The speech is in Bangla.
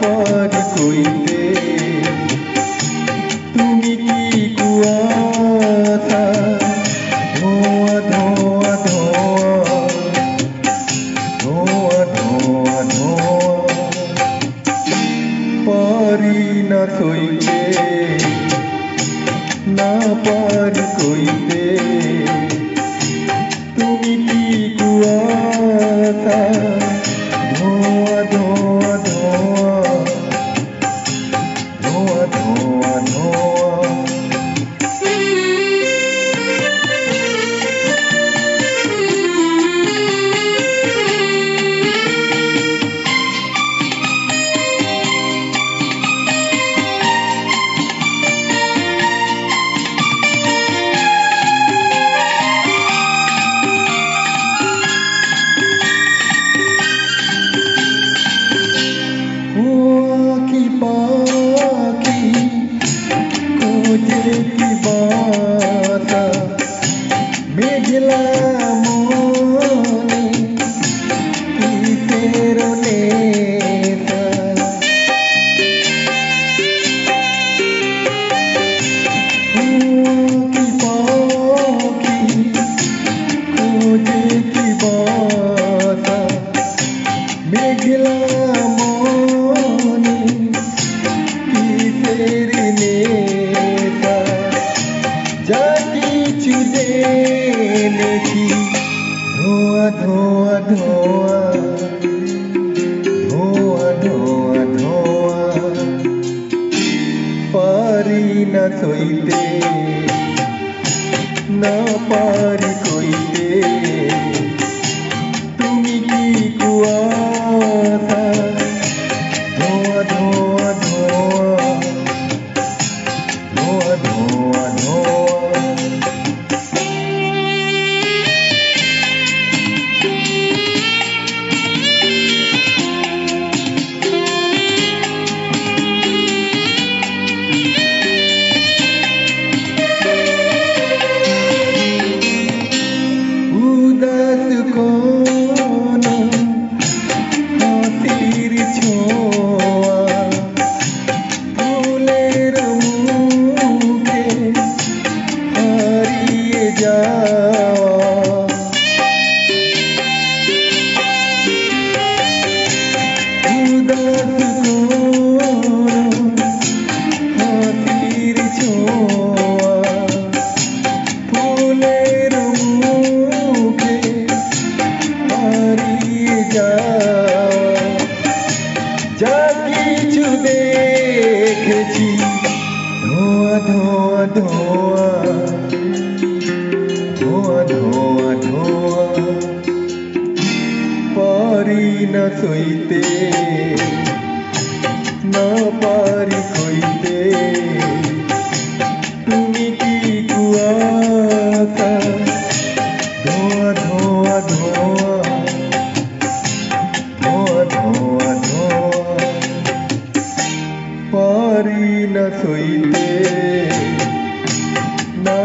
পারি কইতে তুমি কি কুয়াশা ধোয়া ধোয়া ধোয়া ধোয়া ধোয়া ধোয়া পারি না সইতে না পারি কইতে তুমি কি কুয়াশা ধোয়া ধোয়া ধোয়া ধোয়া ধোয়া ধোয়া মেঘলা মনে কিসের নেশা কি পাখি খোঁজে কি বাসা মেঘলা মনে কিসের নেশা যা কিছু দেখি ধোয়া ধোয়া ধোয়া ধোয়া ধোয়া ধোয়া পারি না সইতে না পারি কইতে তুমি কি কুয়াশা ধোয়া ধোয়া ধোয়া ধোয়া ধোয়া ধোয়া উদাস কোন হাসির ছোঁয়া ফুলের মুখে হারিয়ে যাওয়া উদাস কোন হাসির ছোঁয়া ফুলের যা কিছু দেখেছি ধোয়া ধোয়া ধোয়া ধোয়া ধোয়া ধোয়া পারি না সইতে না পারি কইতে তুমি কি কুয়াশা ধোয়া ধোয়া ধোয়া ধোয়া ধোয়া ধোয়া পারি না সইতে না